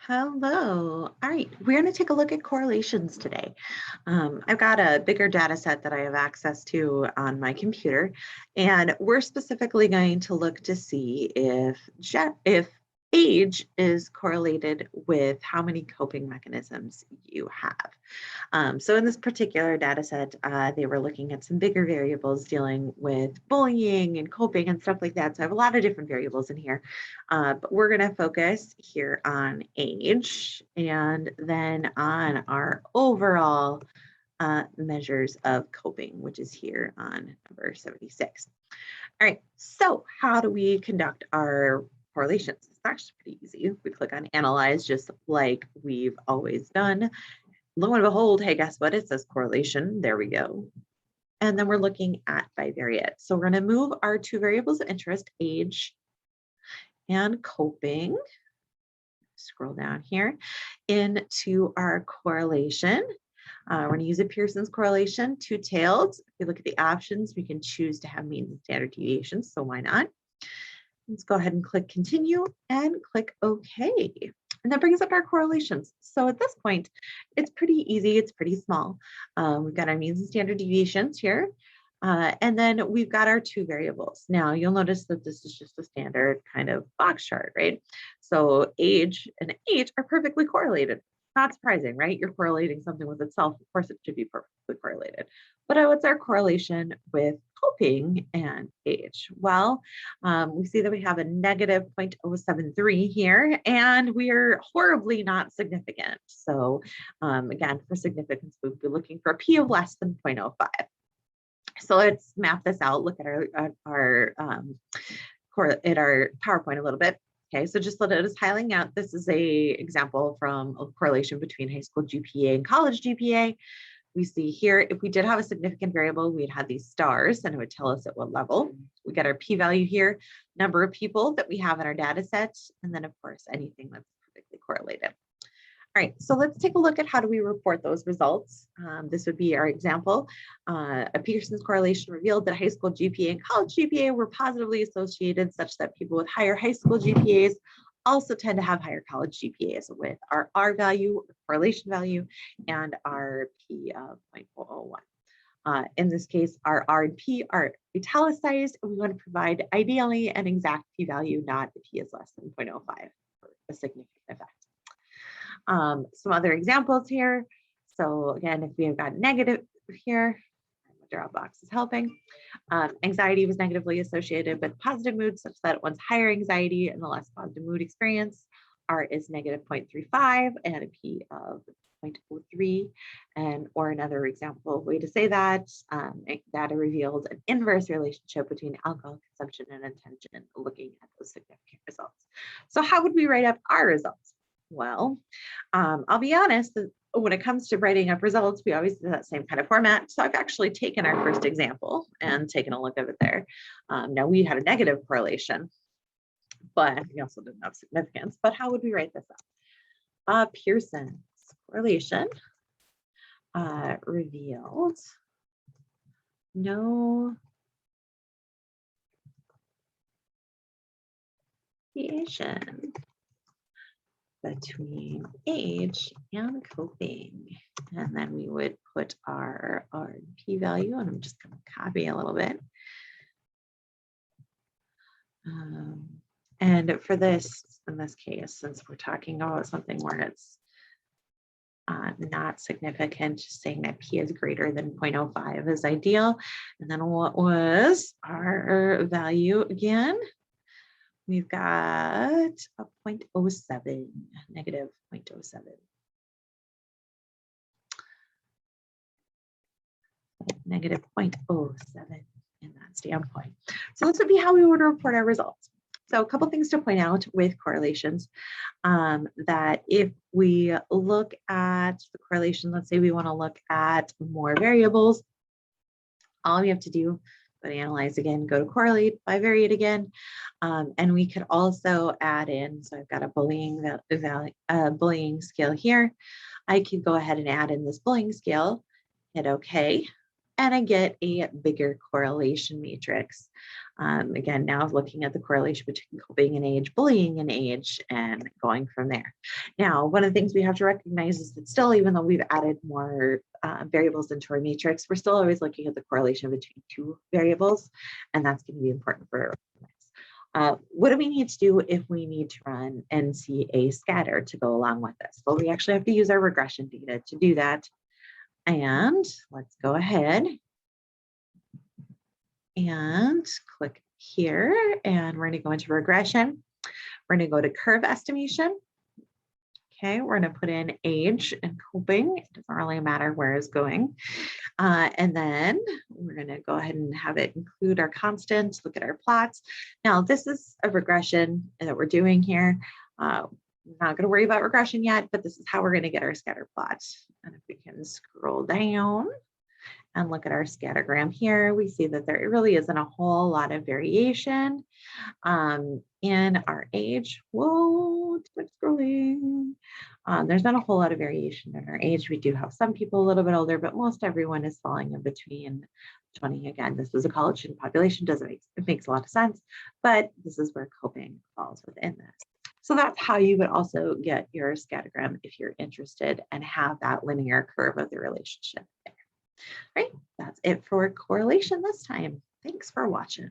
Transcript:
Hello. All right, we're going to take a look at correlations today. I've got a bigger data set that I have access to on my computer, and we're specifically going to look to see if age is correlated with how many coping mechanisms you have. So in this particular data set, they were looking at some bigger variables dealing with bullying and coping and stuff like that. So I have a lot of different variables in here, but we're going to focus here on age and then on our overall measures of coping, which is here on number 76. All right, so how do we conduct our correlations? It's actually pretty easy. We click on analyze just like we've always done. Lo and behold, hey, guess what? It says correlation. There we go. And then we're looking at bivariate. So we're going to move our two variables of interest, age and coping. Scroll down here into our correlation. We're going to use a Pearson's correlation, two-tailed. If we look at the options, we can choose to have mean and standard deviations, so why not? Let's go ahead and click continue and click OK. And that brings up our correlations. So at this point, it's pretty easy. It's pretty small. We've got our means and standard deviations here. And then we've got our two variables. Now you'll notice that this is just a standard kind of box chart, right? So age and age are perfectly correlated. Not surprising, right? You're correlating something with itself. Of course, it should be perfectly correlated. But what's our correlation with coping and age? Well, we see that we have a negative 0.073 here, and we're horribly not significant. So again, for significance, we'd be looking for a p of less than 0.05. So let's map this out, look at our PowerPoint a little bit. Okay, so just let it is highlighting out. This is a example from a correlation between high school GPA and college GPA. We see here, if we did have a significant variable, we'd have these stars and it would tell us at what level. We get our p-value here, number of people that we have in our data set, and then of course, anything that's perfectly correlated. All right, so let's take a look at how do we report those results. This would be our example. A Pearson's correlation revealed that high school GPA and college GPA were positively associated such that people with higher high school GPAs also tend to have higher college GPAs with our R value, correlation value, and our P of 0.001. In this case, our R and P are italicized. We want to provide ideally an exact p-value, not if P is less than 0.05 for a significant effect. Some other examples here. So again, if we have got negative here, the drop box is helping. Anxiety was negatively associated with positive mood such that one's higher anxiety and the less positive mood experience. R is negative 0.35 and a P of 0.03. And or another example way to say that, data revealed an inverse relationship between alcohol consumption and attention, looking at those significant results. So how would we write up our results? Well, I'll be honest, when it comes to writing up results, we always do that same kind of format. So I've actually taken our first example and taken a look at it there. Now we had a negative correlation, but we also didn't have significance. But how would we write this up? Pearson's correlation revealed no deviation between age and coping. And then we would put our p-value, and I'm just going to copy a little bit. And for this, in this case, since we're talking about something where it's not significant, just saying that p is greater than 0.05 is ideal. And then what was our value again? We've got a 0.07, negative 0.07. Negative 0.07 in that standpoint. So this would be how we would report our results. So a couple things to point out with correlations, that if we look at the correlation, let's say we want to look at more variables, all we have to do, go to analyze again, go to correlate, bivariate again, and we could also add in, so I've got a bullying scale here. I could go ahead and add in this bullying scale, hit OK, and I get a bigger correlation matrix. Again, now looking at the correlation between coping and age, bullying and age, and going from there. Now, one of the things we have to recognize is that still, even though we've added more variables into our matrix, we're still always looking at the correlation between two variables, and that's going to be important for what do we need to do if we need to run NCA scatter to go along with this? Well, we actually have to use our regression data to do that. And let's go ahead and click here, and we're going to go into regression. We're going to go to curve estimation. Okay, we're going to put in age and coping. It doesn't really matter where it's going. And then we're going to go ahead and have it include our constants, look at our plots. Now, this is a regression that we're doing here. We're not going to worry about regression yet, but this is how we're going to get our scatter plot. And if we can scroll down and look at our scattergram here, we see that there really isn't a whole lot of variation in our age. Whoa, too much scrolling. There's not a whole lot of variation in our age. We do have some people a little bit older, but most everyone is falling in between 20. Again, this is a college student population. It makes a lot of sense, but this is where coping falls within this. So that's how you would also get your scattergram if you're interested and have that linear curve of the relationship there. Right, that's it for correlation this time. Thanks for watching.